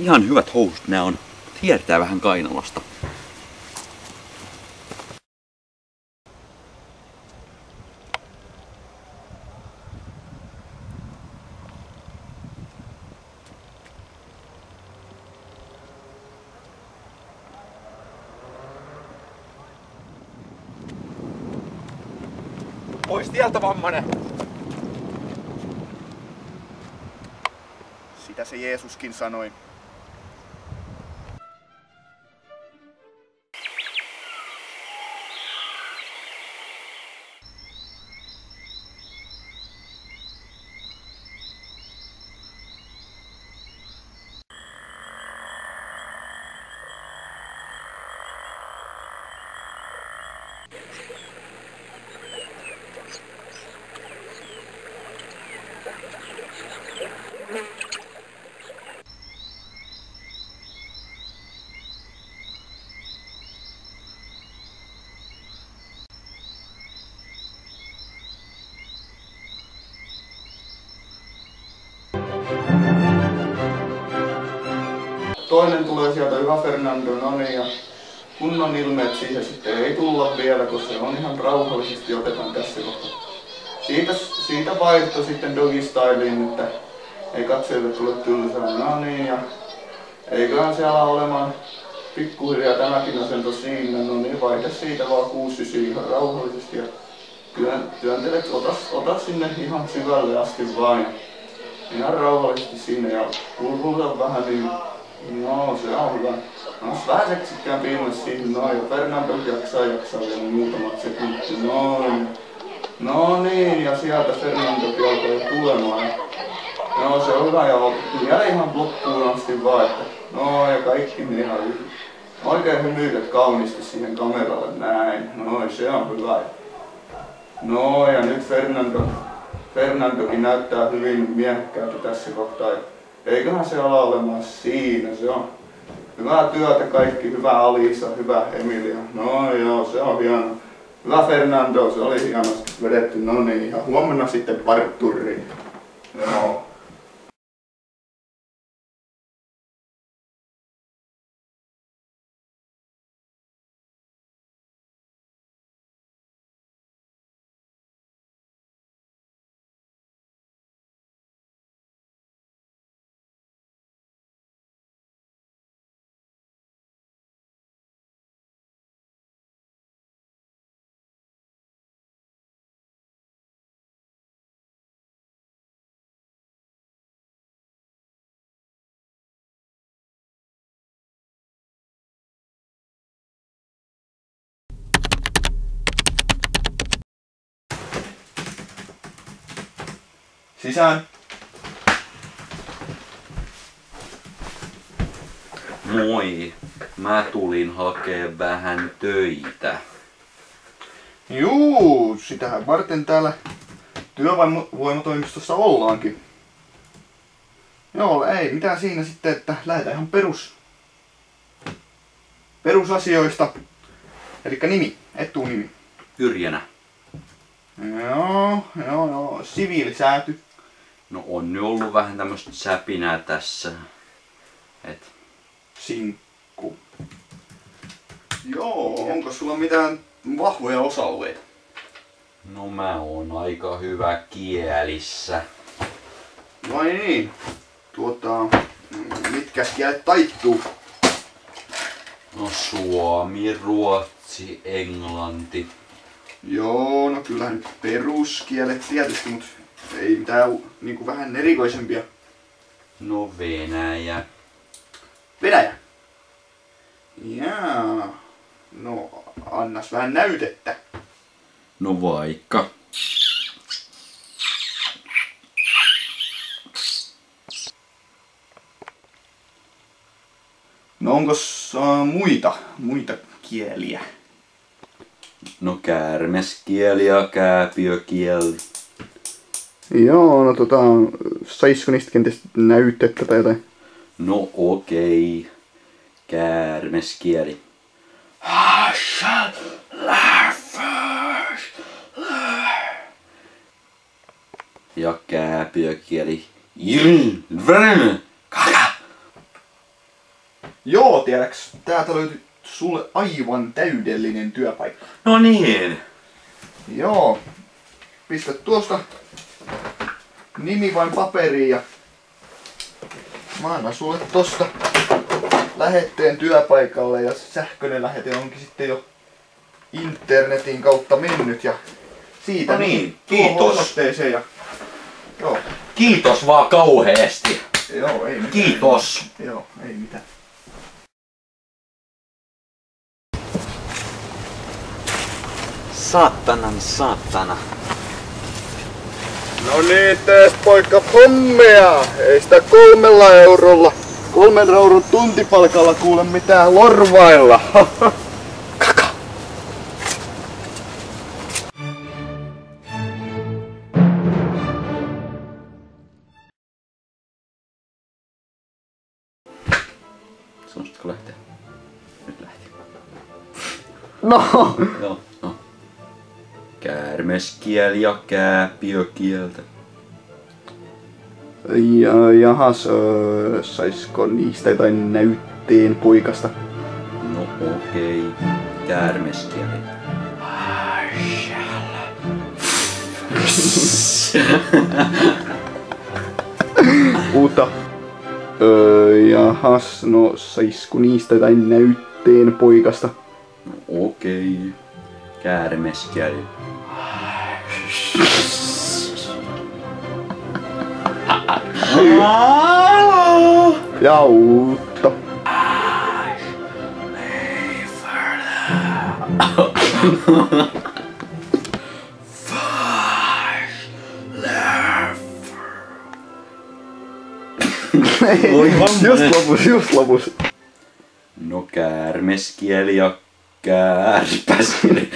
Ihan hyvät housut nää on. Hiertää vähän kainalosta. Pois tieltä, vammanen! Sitä se Jeesuskin sanoi. Toinen tulee sieltä Yhä Fernando, no niin, ja kunnon ilmeet siihen sitten ei tulla vielä, koska se on ihan rauhallisesti otetaan tässä kohtaa. Siitä vaihto sitten doggy styliin, että ei katsojille tule tylsää, no niin, ja eiköhän se ala olemaan pikkuhiljaa tämäkin asento siinä, no niin, vaihda siitä vaan 6-9 ihan rauhallisesti ja työntelet, ota sinne ihan syvälle asti vaan ja ihan rauhallisesti sinne ja pulputa vähän niin. No se on hyvä. No vähän seksikään piilolle siihen, no ja Fernando jaksaa vielä muutamat sekuntit, noin. No niin, ja sieltä Fernandokin alkaa jo tulemaan. No se on hyvä ja vielä ihan loppuun asti vaan, että no ja kaikki ne ihan oikein hymyilet kauniisti siihen kameralle näin. Noin, se on hyvä. No ja nyt Fernandokin näyttää hyvin miehekkäältä tässä kohtaa. Eiköhän se ala olemaan siinä, se on hyvää työtä kaikki, hyvä Alisa, hyvä Emilia, no joo, se on hieno. Hyvä Fernando, se oli hienosti vedetty, no niin, ja huomenna sitten parturiin. Joo. Sisään. Moi, mä tulin hakee vähän töitä. Juu, sitähän varten täällä työvoimatoimistossa ollaankin. Joo, ei mitään siinä sitten, että lähdetään ihan perusasioista. Elikkä nimi, etunimi. Yrjänä. Joo, siviilisääty. No on nyt ollut vähän tämmöstä säpinää tässä. Sinkku. Joo, onko sulla mitään vahvoja osa-alueita? No mä oon aika hyvä kielissä. Vai niin? Mitkäs kielet taittuu? No suomi, ruotsi, englanti. Joo, no kyllähän peruskielet tietysti, mutta ei mitään niinku vähän erikoisempia. No venäjä. Venäjä? Jaa. No annas vähän näytettä. No vaikka. No onkos muita kieliä? No käärmeskieli ja kääpiökieli. Joo, no saisiko niistä kenties näytettä tai jotain? No okei. Käärmeskieli. Ja kääpiökieli. Joo, tiedäks, täältä löytyi sulle aivan täydellinen työpaikka. No niin. Joo. Pistä tuosta nimi vain paperiin ja mä annan sulle tosta lähetteen työpaikalle ja sähköinen lähete onkin sitten jo internetin kautta mennyt ja siitä no niin, tuohon kiitos. osoitteeseen ja joo. Kiitos vaan kauheesti. Joo, ei mitään. Kiitos. Joo, ei mitään. Saatana. No niin, tees poika hommia! Ei sitä 3 eurolla, 3 euron tuntipalkalla kuule mitään lorvailla. Kaka! Sanoisitko lähteä? Nyt lähti. No! Joo, no. Käärmeskieli ja kääpiökieltä. Jahas, saisko niistä jotain näytteen poikasta? No okei. Käärmeskieli. Uutta. Jahas, no saisko niistä jotain näytteen poikasta? No okei. Käärmeskieli. Ja uutta. Just lopus. No käärmeskieli ja kärpäskieli.